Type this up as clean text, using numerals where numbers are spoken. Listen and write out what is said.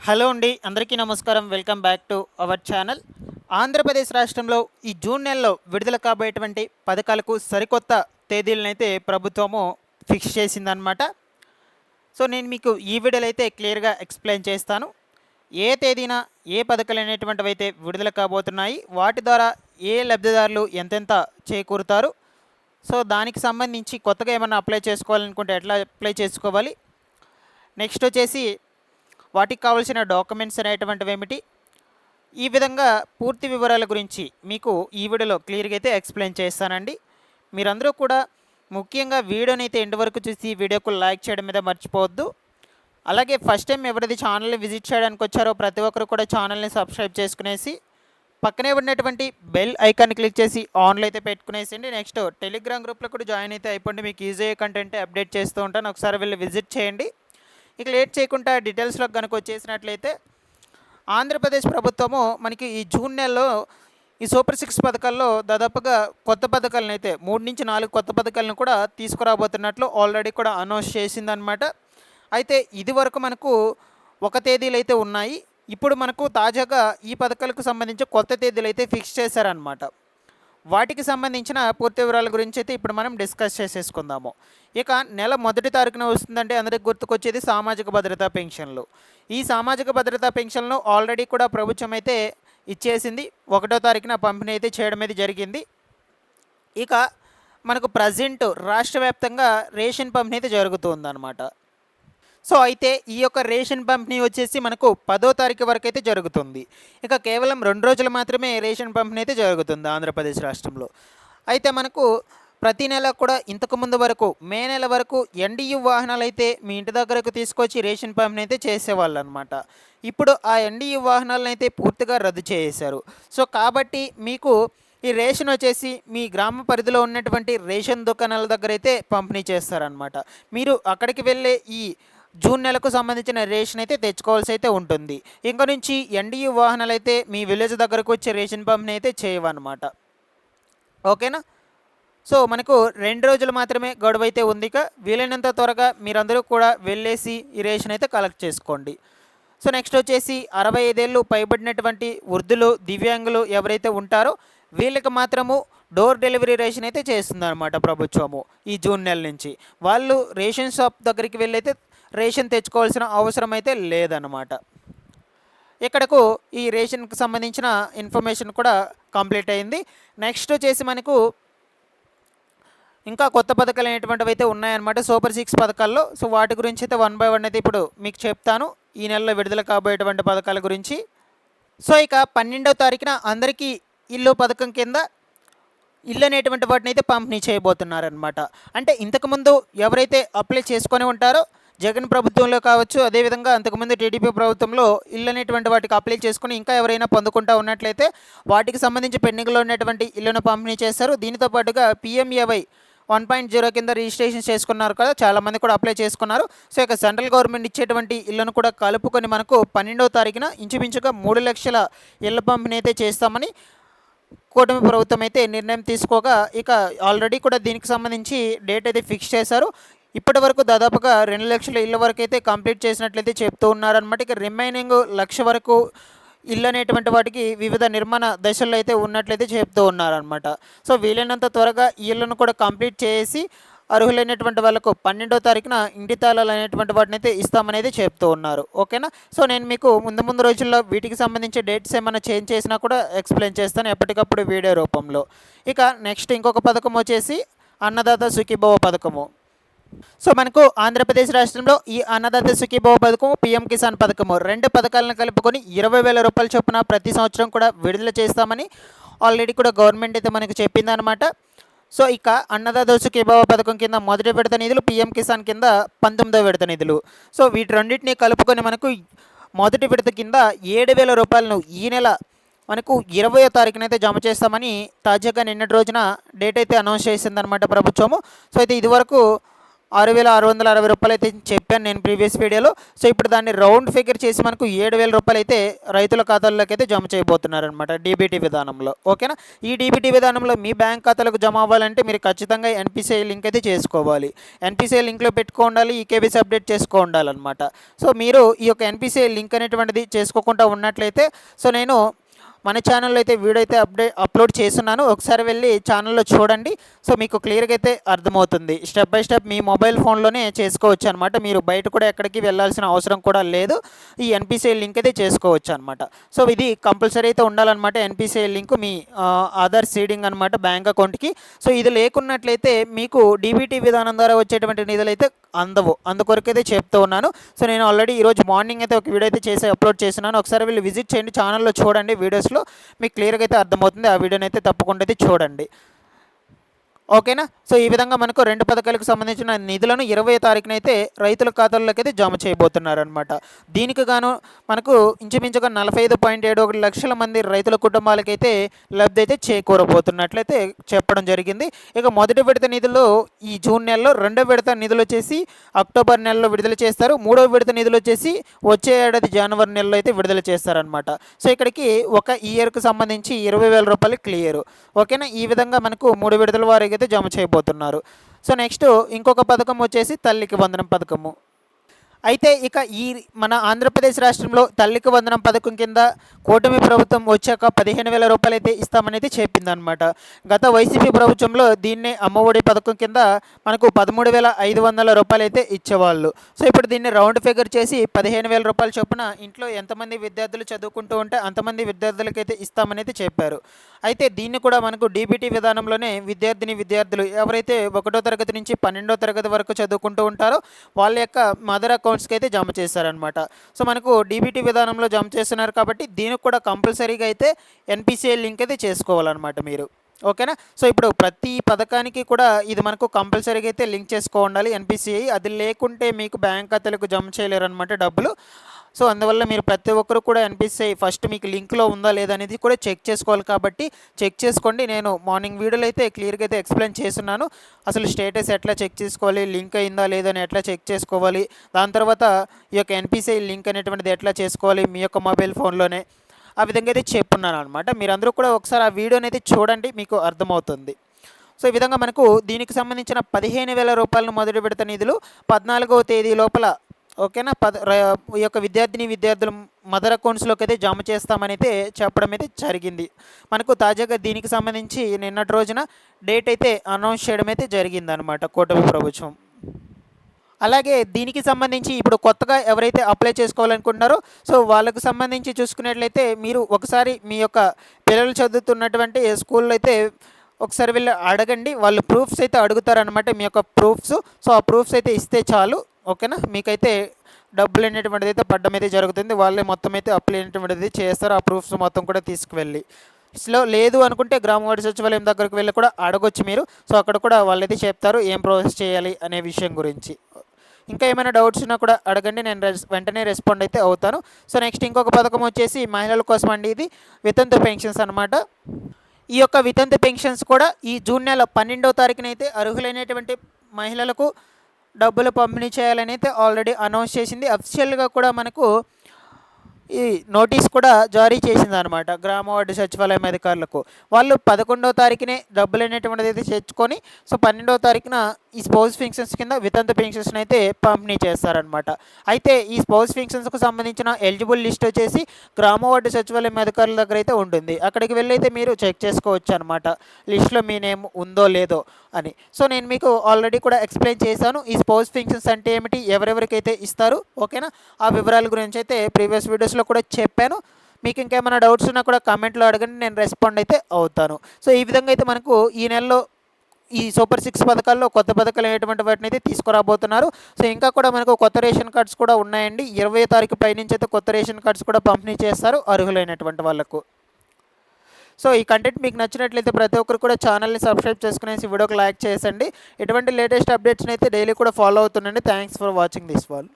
Hello అండి, అందరికీ నమస్కారం. Welcome back to our channel. Andhra Pradesh రాష్ట్రంలో ఈ జూన్ నెలలో విడుదల కాబోయేటువంటి పథకాలకు సరికొత్త తేదీలనైతే ప్రభుత్వము ఫిక్స్ చేసిందనమాట. సో నేను మీకు ఈ వీడియోలో అయితే క్లియర్గా ఎక్స్ప్లెయిన్ చేస్తాను. ఏ తేదీన ఏ పథకాలు అనేటువంటివి అయితే విడుదల కాబోతున్నాయి, వాటి ద్వారా ఏ లబ్ధిదారులు ఎంతెంత చేకూరుతారు, సో దానికి సంబంధించి కొత్తగా ఏమైనా అప్లై చేసుకోవాలనుకుంటే ఎట్లా అప్లై చేసుకోవాలి, నెక్స్ట్ వచ్చేసి వాటికి కావాల్సిన డాక్యుమెంట్స్ అనేటువంటివి ఏమిటి, ఈ విధంగా పూర్తి వివరాల గురించి మీకు ఈ వీడియోలో క్లియర్గా అయితే ఎక్స్ప్లెయిన్ చేస్తానండి. మీరందరూ కూడా ముఖ్యంగా వీడియోని అయితే ఎండ్ వరకు చూసి వీడియోకు లైక్ చేయడం మీద మర్చిపోవద్దు. అలాగే ఫస్ట్ టైం ఎవరైతే ఛానల్ని విజిట్ చేయడానికి వచ్చారో ప్రతి ఒక్కరు కూడా ఛానల్ని సబ్స్క్రైబ్ చేసుకునేసి పక్కనే ఉన్నటువంటి బెల్ ఐకాన్ క్లిక్ చేసి ఆన్లో అయితే పెట్టుకునేసిండి. నెక్స్ట్ టెలిగ్రామ్ గ్రూప్లో కూడా జాయిన్ అయితే అయిపోండి. మీకు ఈజీగా కంటెంట్ అప్డేట్ చేస్తూ ఉంటాను, ఒకసారి వెళ్ళి విజిట్ చేయండి. ఇక లేట్ చేయకుండా డీటెయిల్స్లోకి కనుక వచ్చేసినట్లయితే, ఆంధ్రప్రదేశ్ ప్రభుత్వము మనకి ఈ జూన్ నెలలో ఈ సూపర్ 6 పథకాల్లో దాదాపుగా కొత్త పథకాలను అయితే 3 నుంచి 4 కొత్త పథకాలను కూడా తీసుకురాబోతున్నట్లు ఆల్రెడీ కూడా అనౌన్స్ చేసిందనమాట. అయితే ఇది వరకు మనకు ఒక తేదీలు అయితే ఉన్నాయి. ఇప్పుడు మనకు తాజాగా ఈ పథకాలకు సంబంధించి కొత్త తేదీలు అయితే ఫిక్స్ చేశారనమాట. వాటికి సంబంధించిన పూర్తి వివరాల గురించి అయితే ఇప్పుడు మనం డిస్కస్ చేసేసుకుందాము. ఇక నెల మొదటి తారీఖున వస్తుందంటే అందరికి గుర్తుకొచ్చేది సామాజిక భద్రతా పెన్షన్లు. ఈ సామాజిక భద్రతా పెన్షన్లు ఆల్రెడీ కూడా ప్రభుత్వం అయితే ఇచ్చేసింది. 1వ తారీఖున పంపిణీ అయితే చేయడం అయితే జరిగింది. ఇక మనకు ప్రజెంట్ రాష్ట్ర వ్యాప్తంగా రేషన్ పంపిణీ అయితే జరుగుతుందన్నమాట. సో అయితే ఈ యొక్క రేషన్ పంపిణీ వచ్చేసి మనకు 10వ తారీఖు వరకు అయితే జరుగుతుంది. ఇక కేవలం 2 రోజులు మాత్రమే రేషన్ పంపిణీ అయితే జరుగుతుంది ఆంధ్రప్రదేశ్ రాష్ట్రంలో. అయితే మనకు ప్రతి నెల కూడా ఇంతకుముందు వరకు మే నెల వరకు ఎన్డీయూ వాహనాలు అయితే మీ ఇంటి దగ్గరకు తీసుకొచ్చి రేషన్ పంపిణీ అయితే చేసేవాళ్ళు అనమాట. ఇప్పుడు ఆ ఎన్డీయూ వాహనాలను అయితే పూర్తిగా రద్దు చేసేశారు. సో కాబట్టి మీకు ఈ రేషన్ వచ్చేసి మీ గ్రామ పరిధిలో ఉన్నటువంటి రేషన్ దుకాణాల దగ్గర అయితే పంపిణీ చేస్తారనమాట. మీరు అక్కడికి వెళ్ళే ఈ జూన్ నెలకు సంబంధించిన రేషన్ అయితే తెచ్చుకోవాల్సి అయితే ఉంటుంది. ఇంక నుంచి ఎన్డీయూ వాహనాలు అయితే మీ విలేజ్ దగ్గరకు వచ్చే రేషన్ పంపిణీ అయితే చేయవన్నమాట. ఓకేనా? సో మనకు 2 రోజులు మాత్రమే గడువు అయితే ఉంది. ఇక వీలైనంత త్వరగా మీరందరూ కూడా వెళ్ళేసి ఈ రేషన్ అయితే కలెక్ట్ చేసుకోండి. సో నెక్స్ట్ వచ్చేసి 65 ఏళ్ళు పైబడినటువంటి వృద్ధులు, దివ్యాంగులు ఎవరైతే ఉంటారో వీళ్ళకి మాత్రము డోర్ డెలివరీ రేషన్ అయితే చేస్తుందన్నమాట ప్రభుత్వము. ఈ జూన్ నెల నుంచి వాళ్ళు రేషన్ షాప్ దగ్గరికి వెళ్ళైతే రేషన్ తెచ్చుకోవాల్సిన అవసరం అయితే లేదన్నమాట. ఇక్కడకు ఈ రేషన్కి సంబంధించిన ఇన్ఫర్మేషన్ కూడా కంప్లీట్ అయింది. నెక్స్ట్ వచ్చేసి మనకు ఇంకా కొత్త పథకాలు అనేటువంటివి అయితే ఉన్నాయన్నమాట సూపర్ 6 పథకాల్లో. సో వాటి గురించి అయితే 1 బై 1 అయితే ఇప్పుడు మీకు చెప్తాను, ఈ నెలలో విడుదల కాబోయేటువంటి పథకాల గురించి. సో ఇక 12వ తారీఖున అందరికీ ఇల్లు పథకం కింద ఇల్లు అనేటువంటి వాటిని అయితే పంపిణీ చేయబోతున్నారనమాట. అంటే ఇంతకుముందు ఎవరైతే అప్లై చేసుకొని ఉంటారో జగన్ ప్రభుత్వంలో కావచ్చు, అదేవిధంగా అంతకుముందు టీడీపీ ప్రభుత్వంలో ఇల్లు అనేటువంటి వాటికి అప్లై చేసుకుని ఇంకా ఎవరైనా పొందుకుంటూ ఉన్నట్లయితే వాటికి సంబంధించి పెండింగ్లో ఉన్నటువంటి ఇల్లును పంపిణీ చేస్తారు. దీనితో పాటుగా PMAY 1.0 కింద రిజిస్ట్రేషన్ చేసుకున్నారు కదా, చాలామంది కూడా అప్లై చేసుకున్నారు. సో ఇక సెంట్రల్ గవర్నమెంట్ ఇచ్చేటువంటి ఇళ్లను కూడా కలుపుకొని మనకు 12వ తారీఖున ఇంచుమించుగా 3 లక్షల ఇళ్ల పంపిణీ అయితే చేస్తామని కూటమి ప్రభుత్వం అయితే నిర్ణయం తీసుకోగా, ఇక ఆల్రెడీ కూడా దీనికి సంబంధించి డేట్ అయితే ఫిక్స్ చేశారు. ఇప్పటి వరకు దాదాపుగా 2 లక్షల ఇళ్ళ వరకు అయితే కంప్లీట్ చేసినట్లయితే చెప్తూ ఉన్నారనమాట. ఇక రిమైనింగ్ 1,00,000 వరకు ఇల్లు అనేటువంటి వాటికి వివిధ నిర్మాణ దశల్లో అయితే ఉన్నట్లయితే చెప్తూ ఉన్నారనమాట. సో వీలైనంత త్వరగా ఈ ఇళ్లను కూడా కంప్లీట్ చేసి అర్హులైనటువంటి వాళ్ళకు 12వ తారీఖున ఇంటి తాళాలు అనేటువంటి వాటిని అయితే ఇస్తామనేది చెప్తూ ఉన్నారు. ఓకేనా? సో నేను మీకు ముందు రోజుల్లో వీటికి సంబంధించి డేట్స్ ఏమైనా చేంజ్ చేసినా కూడా ఎక్స్ప్లెయిన్ చేస్తాను ఎప్పటికప్పుడు వీడియో రూపంలో. ఇక నెక్స్ట్ ఇంకొక పథకం వచ్చేసి అన్నదాత సుఖీభవ పథకము. సో మనకు ఆంధ్రప్రదేశ్ రాష్ట్రంలో ఈ అన్నదాత సుఖీభవ పథకం, PM కిసాన్ పథకము 2 పథకాలను కలుపుకొని 20,000 రూపాయల చొప్పున ప్రతి సంవత్సరం కూడా విడుదల చేస్తామని ఆల్రెడీ కూడా గవర్నమెంట్ అయితే మనకు చెప్పిందనమాట. సో ఇక అన్నదాత సుఖీభవ పథకం కింద మొదటి విడత నిధులు, PM కిసాన్ కింద 19వ విడత నిధులు. సో వీటి రెండింటినీ కలుపుకొని మనకు మొదటి విడత కింద 7,000 రూపాయలను ఈ నెల మనకు 20వ తారీఖున అయితే జమ చేస్తామని తాజాగా నిన్నటి రోజున డేట్ అయితే అనౌన్స్ చేసిందనమాట ప్రభుత్వము. సో అయితే ఇదివరకు రూ. 6,660 అయితే చెప్పాను నేను ప్రీవియస్ వీడియోలో. సో ఇప్పుడు దాన్ని రౌండ్ ఫిగర్ చేసి మనకు రూ. 7,000 అయితే రైతుల ఖాతాల్లోకి అయితే జమ చేయబోతున్నారనమాట డీబీటీ విధానంలో. ఓకేనా. ఈ డీబీటీ విధానంలో మీ బ్యాంక్ ఖాతాలకు జమ అవ్వాలంటే మీరు ఖచ్చితంగా ఎన్పిసిఐ లింక్ అయితే చేసుకోవాలి. ఎన్పిసిఐ లింక్లో పెట్టుకో ఉండాలి, ఈకేవైసీ అప్డేట్ చేసుకో ఉండాలన్నమాట. సో మీరు ఈ యొక్క ఎన్పిసిఐ లింక్ అనేటువంటిది చేసుకోకుండా ఉన్నట్లయితే సో నేను మన ఛానల్లో అయితే వీడియో అయితే అప్లోడ్ చేస్తున్నాను. ఒకసారి వెళ్ళి ఛానల్లో చూడండి. సో మీకు క్లియర్గా అయితే అర్థమవుతుంది. Step by step me mobile ఫోన్లోనే చేసుకోవచ్చు అనమాట. మీరు బయట కూడా ఎక్కడికి వెళ్ళాల్సిన అవసరం కూడా లేదు. ఈ ఎన్పిసిఐ లింక్ అయితే చేసుకోవచ్చు అనమాట. సో ఇది కంపల్సరీ అయితే ఉండాలన్నమాట. ఎన్పిసిఐ లింక్ మీ ఆధార్ సీడింగ్ అనమాట బ్యాంక్ అకౌంట్కి. సో ఇది లేకున్నట్లయితే మీకు డీబీటీ విధానం ద్వారా వచ్చేటువంటి నిధులు అయితే అందవు. అందుకొరకైతే చెప్తూ ఉన్నాను. సో నేను ఆల్రెడీ ఈరోజు మార్నింగ్ అయితే ఒక వీడియో అయితే చేసి అప్లోడ్ చేస్తున్నాను. ఒకసారి వెళ్ళి విజిట్ చేయండి, ఛానల్లో చూడండి. వీడియోస్లో మీకు క్లియర్గా అయితే అర్థమవుతుంది. ఆ వీడియోని అయితే తప్పకుండా అయితే చూడండి. ఓకేనా. సో ఈ విధంగా మనకు 2 పథకాలకు సంబంధించిన నిధులను 20వ తారీఖున అయితే రైతుల ఖాతాల్లోకి అయితే జమ చేయబోతున్నారనమాట. దీనికి గాను మనకు ఇంచుమించుగా 45.71 లక్షల మంది రైతుల కుటుంబాలకైతే లబ్ధి అయితే చేకూరబోతున్నట్లయితే చెప్పడం జరిగింది. ఇక మొదటి విడత నిధులు ఈ జూన్ నెలలో, రెండో విడత నిధులు వచ్చేసి అక్టోబర్ నెలలో విడుదల చేస్తారు. మూడవ విడత నిధులు వచ్చేసి వచ్చే ఏడాది జనవరి నెలలో అయితే విడుదల చేస్తారనమాట. సో ఇక్కడికి ఒక ఇయర్కు సంబంధించి 20,000 రూపాయలు క్లియర్. ఓకేనా. ఈ విధంగా మనకు 3 విడతల వారికి అయితే జమ చేయబోతున్నారు. సో నెక్స్ట్ ఇంకొక పథకం వచ్చేసి తల్లికి వందనం పథకము. అయితే ఇక ఈ మన ఆంధ్రప్రదేశ్ రాష్ట్రంలో తల్లికి వందనం పథకం కింద కూటమి ప్రభుత్వం వచ్చాక 15,000 రూపాయలు అయితే ఇస్తామనేది చెప్పిందనమాట. గత వైసీపీ ప్రభుత్వంలో దీన్నే అమ్మఒడి పథకం కింద మనకు 13,500 రూపాయలు అయితే ఇచ్చేవాళ్ళు. సో ఇప్పుడు దీన్ని రౌండ్ ఫిగర్ చేసి 15,000 రూపాయల చొప్పున ఇంట్లో ఎంతమంది విద్యార్థులు చదువుకుంటూ ఉంటే అంతమంది విద్యార్థులకైతే ఇస్తామనేది చెప్పారు. అయితే దీన్ని కూడా మనకు డీబీటీ విధానంలోనే విద్యార్థులు ఎవరైతే 1వ తరగతి నుంచి 12వ తరగతి వరకు చదువుకుంటూ ఉంటారో వాళ్ళ యొక్క మదర్ అకౌంట్స్కి అయితే జమ చేశారనమాట. సో మనకు డీబీటీ విధానంలో జమ చేస్తున్నారు కాబట్టి దీనికి కూడా కంపల్సరీగా అయితే ఎన్పిసిఐ లింక్ అయితే చేసుకోవాలన్నమాట మీరు. ఓకేనా. సో ఇప్పుడు ప్రతి పథకానికి కూడా ఇది మనకు కంపల్సరీగా అయితే లింక్ చేసుకో ఉండాలి ఎన్పిసిఐ. అది లేకుంటే మీకు బ్యాంక్ ఖాతాలకు జమ చేయలేరు అనమాట డబ్బులు. సో అందువల్ల మీరు ప్రతి ఒక్కరు కూడా ఎన్పిసిఐ ఫస్ట్ మీకు లింక్లో ఉందా లేదా అనేది కూడా చెక్ చేసుకోవాలి. కాబట్టి చెక్ చేసుకోండి. నేను మార్నింగ్ వీడియోలో అయితే క్లియర్గా అయితే ఎక్స్ప్లెయిన్ చేస్తున్నాను. అసలు స్టేటస్ ఎట్లా చెక్ చేసుకోవాలి, లింక్ అయిందా లేదని ఎట్లా చెక్ చేసుకోవాలి, దాని తర్వాత ఈ యొక్క ఎన్పిసిఐ లింక్ అనేటువంటిది ఎట్లా చేసుకోవాలి మీ యొక్క మొబైల్ ఫోన్లోనే, ఆ విధంగా అయితే చెప్పున్నాను అనమాట. మీరందరూ కూడా ఒకసారి ఆ వీడియోని అయితే చూడండి, మీకు అర్థమవుతుంది. సో ఈ విధంగా మనకు దీనికి సంబంధించిన 15,000 రూపాయలను మొదటి విడత నిధులు 14వ తేదీ లోపల ఓకేనా ఈ యొక్క విద్యార్థుల మదర్ అకౌంట్స్లోకి అయితే జమ చేస్తామని అయితే చెప్పడం అయితే జరిగింది. మనకు తాజాగా దీనికి సంబంధించి నిన్నటి రోజున డేట్ అయితే అనౌన్స్ చేయడం అయితే జరిగిందనమాట కూటమి ప్రభుత్వం. అలాగే దీనికి సంబంధించి ఇప్పుడు కొత్తగా ఎవరైతే అప్లై చేసుకోవాలనుకుంటున్నారో సో వాళ్ళకు సంబంధించి చూసుకున్నట్లయితే మీరు ఒకసారి మీ యొక్క పిల్లలు చదువుతున్నటువంటి స్కూల్లో అయితే ఒకసారి వెళ్ళి అడగండి. వాళ్ళు ప్రూఫ్స్ అయితే అడుగుతారనమాట, మీ యొక్క ప్రూఫ్స్. సో ఆ ప్రూఫ్స్ అయితే ఇస్తే చాలు. ఓకేనా. మీకైతే డబ్బులు అనేటువంటిది అయితే పడ్డం అయితే జరుగుతుంది. వాళ్ళే మొత్తం అయితే అప్లై అనేటువంటిది చేస్తారు. ఆ ప్రూఫ్స్ మొత్తం కూడా తీసుకువెళ్ళి లేదు అనుకుంటే గ్రామ వార్డు సచివాలయం దగ్గరకు వెళ్ళి కూడా అడగొచ్చు మీరు. సో అక్కడ కూడా వాళ్ళైతే చెప్తారు ఏం ప్రాసెస్ చేయాలి అనే విషయం గురించి. ఇంకా ఏమైనా డౌట్స్ ఉన్నా కూడా అడగండి, నేను వెంటనే రెస్పాండ్ అయితే అవుతాను. సో నెక్స్ట్ ఇంకొక పథకం వచ్చేసి మహిళల కోసం అండి. ఇది వితంతు పెన్షన్స్ అనమాట. ఈ యొక్క వితంతు పెన్షన్స్ కూడా ఈ జూన్ నెల 12వ తారీఖున అయితే అర్హులైనటువంటి మహిళలకు డబ్బులు పంపిణీ చేయాలని అయితే ఆల్రెడీ అనౌన్స్ చేసింది. అఫీషియల్గా కూడా మనకు ఈ నోటీస్ కూడా జారీ చేసింది అనమాట గ్రామ వార్డు సచివాలయం అధికారులకు. వాళ్ళు 11వ తారీఖునే డబ్బులు అనేటువంటిది అయితే తెచ్చుకొని సో 12వ తారీఖున ఈ స్పౌస్ పెన్షన్స్ కింద వితంతు పెన్షన్స్ అయితే పంపిణీ చేస్తారనమాట. అయితే ఈ స్పౌస్ పెన్షన్స్కు సంబంధించిన ఎలిజిబుల్ లిస్ట్ వచ్చేసి గ్రామ వార్డు సచివాలయం అధికారుల దగ్గర అయితే ఉంటుంది. అక్కడికి వెళ్ళి అయితే మీరు చెక్ చేసుకోవచ్చు అనమాట లిస్ట్లో మీ నేమ్ ఉందో లేదో అని. సో నేను మీకు ఆల్రెడీ కూడా ఎక్స్ప్లెయిన్ చేశాను ఈ స్పౌస్ పెన్షన్స్ అంటే ఏమిటి, ఎవరెవరికైతే ఇస్తారు. ఓకేనా. ఆ వివరాల గురించి అయితే ప్రీవియస్ వీడియోస్లో కూడా చెప్పాను. మీకు ఇంకేమైనా డౌట్స్ ఉన్నా కూడా కామెంట్లో అడగండి, నేను రెస్పాండ్ అయితే అవుతాను. సో ఈ విధంగా అయితే మనకు ఈ నెలలో ఈ సూపర్ 6 పథకాల్లో కొత్త పథకాలు అనేటువంటి వాటిని అయితే తీసుకురాబోతున్నారు. సో ఇంకా కూడా మనకు కొత్త రేషన్ కార్డ్స్ కూడా ఉన్నాయండి. 20వ తారీఖు పైనుంచి అయితే కొత్త రేషన్ కార్డ్స్ కూడా పంపిణీ చేస్తారు అర్హులైనటువంటి వాళ్ళకు. సో ఈ కంటెంట్ మీకు నచ్చినట్లయితే ప్రతి ఒక్కరు కూడా ఛానల్ని సబ్స్క్రైబ్ చేసుకునేసి వీడియోకి లైక్ చేసండి. ఎటువంటి లేటెస్ట్ అప్డేట్స్ని అయితే డైలీ కూడా ఫాలో అవుతుండండి. Thanks for watching this wall.